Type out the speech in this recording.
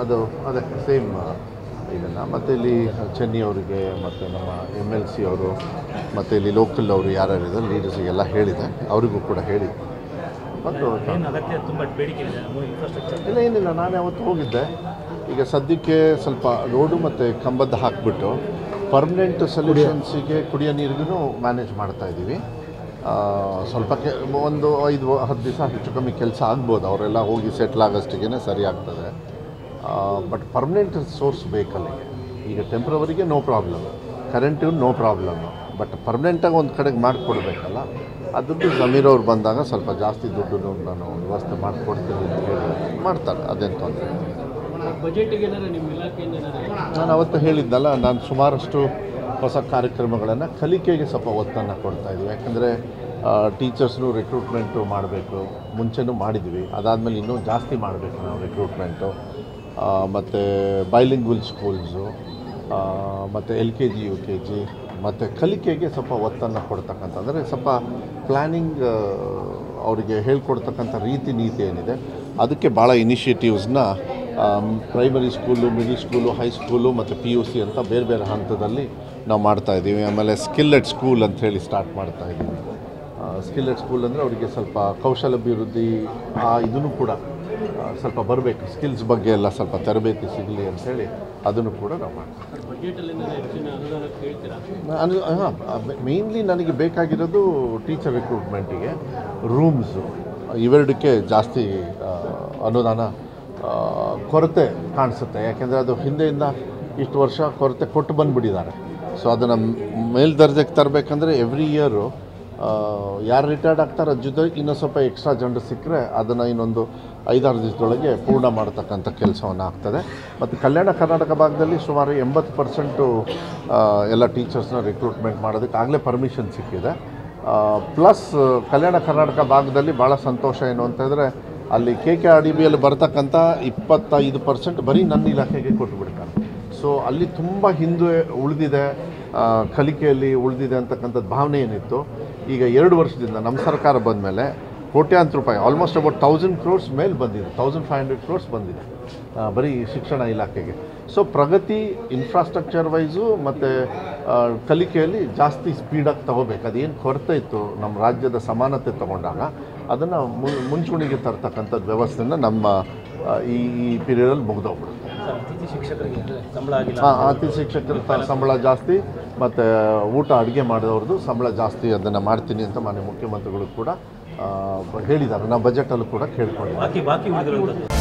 ಅದು ಅದೇ ಸೇಮ್ ಇದನ್ನು ಮತ್ತು ಇಲ್ಲಿ ಚೆನ್ನಿ ಅವರಿಗೆ ಮತ್ತು ನಮ್ಮ MLC ಅವರು ಮತ್ತು ಇಲ್ಲಿ ಲೋಕಲ್ ಅವರು ಯಾರ್ಯಾರಿದ್ದಾರೆ ಲೀಡರ್ಸಿಗೆಲ್ಲ ಹೇಳಿದೆ, ಅವರಿಗೂ ಕೂಡ ಹೇಳಿ ಮತ್ತು ಇಲ್ಲ ಏನಿಲ್ಲ. ನಾನು ಯಾವತ್ತು ಹೋಗಿದ್ದೆ. ಈಗ ಸದ್ಯಕ್ಕೆ ಸ್ವಲ್ಪ ರೋಡು ಮತ್ತು ಕಂಬದ್ದು ಹಾಕಿಬಿಟ್ಟು ಪರ್ಮನೆಂಟ್ ಸೊಲ್ಯೂಷನ್ಸಿಗೆ ಕುಡಿಯೋ ನೀರಿಗೂ ಮ್ಯಾನೇಜ್ ಮಾಡ್ತಾಯಿದ್ದೀವಿ. ಸ್ವಲ್ಪ ಒಂದು 5-10 ದಿವಸ ಹೆಚ್ಚು ಕಮ್ಮಿ ಕೆಲಸ ಆಗ್ಬೋದು, ಅವರೆಲ್ಲ ಹೋಗಿ ಸೆಟ್ಲ್ ಆಗೋಷ್ಟಿಗೆ ಸರಿ ಆಗ್ತದೆ. ಬಟ್ ಪರ್ಮನೆಂಟ್ ಸೋರ್ಸ್ ಬೇಕಲ್ಲಿಗೆ. ಈಗ ಟೆಂಪ್ರವರಿಗೆ ನೋ ಪ್ರಾಬ್ಲಮ್, ಕರೆಂಟಿಗೂ ನೋ ಪ್ರಾಬ್ಲಮ್ಮು, ಬಟ್ ಪರ್ಮನೆಂಟಾಗಿ ಒಂದು ಕಡೆಗೆ ಮಾಡಿಕೊಡ್ಬೇಕಲ್ಲ. ದುಡ್ಡು ಜಮೀರ್ ಅವ್ರು ಬಂದಾಗ ಸ್ವಲ್ಪ ಜಾಸ್ತಿ ದುಡ್ಡು ನಾನು ವ್ಯವಸ್ಥೆ ಮಾಡಿಕೊಡ್ತೀನಿ ಅಂತ ಹೇಳಿ ಮಾಡ್ತಾರೆ, ಅದೇನು ತೊಂದರೆ. ನಾನು ಅವತ್ತು ಹೇಳಿದ್ದಲ್ಲ, ನಾನು ಸುಮಾರಷ್ಟು ಹೊಸ ಕಾರ್ಯಕ್ರಮಗಳನ್ನು ಕಲಿಕೆಗೆ ಸ್ವಲ್ಪ ಒತ್ತನ್ನು ಕೊಡ್ತಾಯಿದ್ವಿ. ಯಾಕಂದರೆ ಟೀಚರ್ಸ್ನು ರಿಕ್ರೂಟ್ಮೆಂಟು ಮಾಡಬೇಕು, ಮುಂಚೆನೂ ಮಾಡಿದ್ವಿ, ಅದಾದಮೇಲೆ ಇನ್ನೂ ಜಾಸ್ತಿ ಮಾಡಬೇಕು ನಾವು ರಿಕ್ರೂಟ್ಮೆಂಟು. ಮತ್ತು ಬೈಲಿಂಗ್ವಲ್ ಸ್ಕೂಲ್ಸು ಮತ್ತು LKG UKG ಮತ್ತು ಕಲಿಕೆಗೆ ಸ್ವಲ್ಪ ಒತ್ತನ್ನು ಕೊಡ್ತಕ್ಕಂಥದ್ದು, ಸ್ವಲ್ಪ ಪ್ಲ್ಯಾನಿಂಗ್ ಅವರಿಗೆ ಹೇಳ್ಕೊಡ್ತಕ್ಕಂಥ ನೀತಿ ಏನಿದೆ ಅದಕ್ಕೆ ಭಾಳ ಇನಿಷಿಯೇಟಿವ್ಸ್ನ primary school, middle school, high school ಮತ್ತು PUC ಅಂತ ಬೇರೆ ಬೇರೆ ಹಂತದಲ್ಲಿ ನಾವು ಮಾಡ್ತಾಯಿದ್ದೀವಿ. ಆಮೇಲೆ ಸ್ಕಿಲ್ಲೆಡ್ ಸ್ಕೂಲ್ ಅಂಥೇಳಿ ಸ್ಟಾರ್ಟ್ ಮಾಡ್ತಾಯಿದ್ದೀವಿ. ಸ್ಕಿಲ್ಲೆಡ್ ಸ್ಕೂಲ್ ಅಂದರೆ ಅವರಿಗೆ ಸ್ವಲ್ಪ ಕೌಶಲಾಭಿವೃದ್ಧಿ ಇದನ್ನು ಕೂಡ ಸ್ವಲ್ಪ ಬರಬೇಕು, ಸ್ಕಿಲ್ಸ್ ಬಗ್ಗೆ ಎಲ್ಲ ಸ್ವಲ್ಪ ತರಬೇತಿ ಸಿಗಲಿ ಅಂಥೇಳಿ ಅದನ್ನು ಕೂಡ ನಾವು ಮಾಡ್ತೀವಿ. ಮೇಯ್ನ್ಲಿ ನನಗೆ ಬೇಕಾಗಿರೋದು ಟೀಚರ್ ರಿಕ್ರೂಟ್ಮೆಂಟಿಗೆ ರೂಮ್ಸು, ಇವೆರಡಕ್ಕೆ ಜಾಸ್ತಿ ಅನುದಾನ ಕೊರತೆ ಕಾಣಿಸುತ್ತೆ. ಯಾಕೆಂದರೆ ಅದು ಹಿಂದೆಯಿಂದ ಇಷ್ಟು ವರ್ಷ ಕೊರತೆ ಕೊಟ್ಟು ಬಂದುಬಿಟ್ಟಿದ್ದಾರೆ. ಸೊ ಅದನ್ನು ಮೇಲ್ದರ್ಜೆಗೆ ತರಬೇಕಂದ್ರೆ ಎವ್ರಿ ಇಯರು ಯಾರು ರಿಟೈರ್ಡ್ ಆಗ್ತಾರೆ ಅದ್ರ ಜೊತೆಗೆ ಇನ್ನೊಂದು ಸ್ವಲ್ಪ ಎಕ್ಸ್ಟ್ರಾ ಜನರು ಸಿಕ್ಕರೆ ಅದನ್ನು ಇನ್ನೊಂದು 5-6 ದಿವಸದೊಳಗೆ ಪೂರ್ಣ ಮಾಡ್ತಕ್ಕಂಥ ಕೆಲಸವನ್ನು ಆಗ್ತದೆ. ಮತ್ತು ಕಲ್ಯಾಣ ಕರ್ನಾಟಕ ಭಾಗದಲ್ಲಿ ಸುಮಾರು 80% ಎಲ್ಲ ಟೀಚರ್ಸ್ನ ರಿಕ್ರೂಟ್ಮೆಂಟ್ ಮಾಡೋದಕ್ಕೆ ಆಗಲೇ ಪರ್ಮಿಷನ್ ಸಿಕ್ಕಿದೆ. ಪ್ಲಸ್ ಕಲ್ಯಾಣ ಕರ್ನಾಟಕ ಭಾಗದಲ್ಲಿ ಭಾಳ ಸಂತೋಷ ಏನು ಅಂತಂದರೆ ಅಲ್ಲಿ KKRDBಯಲ್ಲಿ ಬರ್ತಕ್ಕಂಥ 25% ಬರೀ ನನ್ನ ಇಲಾಖೆಗೆ ಕೊಟ್ಟುಬಿಡ್ತಾರೆ. ಸೊ ಅಲ್ಲಿ ತುಂಬ ಹಿಂದೆ ಉಳಿದಿದೆ, ಕಲಿಕೆಯಲ್ಲಿ ಉಳಿದಿದೆ ಅಂತಕ್ಕಂಥದ್ದು ಭಾವನೆ ಏನಿತ್ತು. ಈಗ 2 ವರ್ಷದಿಂದ ನಮ್ಮ ಸರ್ಕಾರ ಬಂದ ಮೇಲೆ ಕೋಟ್ಯಾಂತರ ರೂಪಾಯಿ, ಆಲ್ಮೋಸ್ಟ್ ಅಬೌಟ್ 1000 crores ಮೇಲೆ ಬಂದಿದೆ, 1500 crores ಬಂದಿದೆ ಬರೀ ಶಿಕ್ಷಣ ಇಲಾಖೆಗೆ. ಸೊ ಪ್ರಗತಿ ಇನ್ಫ್ರಾಸ್ಟ್ರಕ್ಚರ್ ವೈಸು ಮತ್ತು ಕಲಿಕೆಯಲ್ಲಿ ಜಾಸ್ತಿ ಸ್ಪೀಡಾಗಿ ತಗೋಬೇಕು. ಅದೇನು ಕೊರತೆ ಇತ್ತು ನಮ್ಮ ರಾಜ್ಯದ ಸಮಾನತೆ ತಗೊಂಡಾಗ ಅದನ್ನು ಮುಂಚೂಣಿಗೆ ತರ್ತಕ್ಕಂಥದ್ದು ವ್ಯವಸ್ಥೆನ ನಮ್ಮ ಈ ಪೀರಿಯಡಲ್ಲಿ ಮುಗಿದೋಗ್ಬಿಡುತ್ತೆ. ಅತಿಥಿ ಶಿಕ್ಷಕರ ಸಂಬಳ ಜಾಸ್ತಿ ಮತ್ತು ಊಟ ಅಡುಗೆ ಮಾಡಿದವ್ರದ್ದು ಸಂಬಳ ಜಾಸ್ತಿ, ಅದನ್ನು ಮಾಡ್ತೀನಿ ಅಂತ ಮಾನ್ಯ ಮುಖ್ಯಮಂತ್ರಿಗಳು ಕೂಡ ಹೇಳಿದ್ದಾರೆ. ನಾವು ಬಜೆಟಲ್ಲೂ ಕೂಡ ಕೇಳ್ಕೊಂಡಿದ್ದೀವಿ.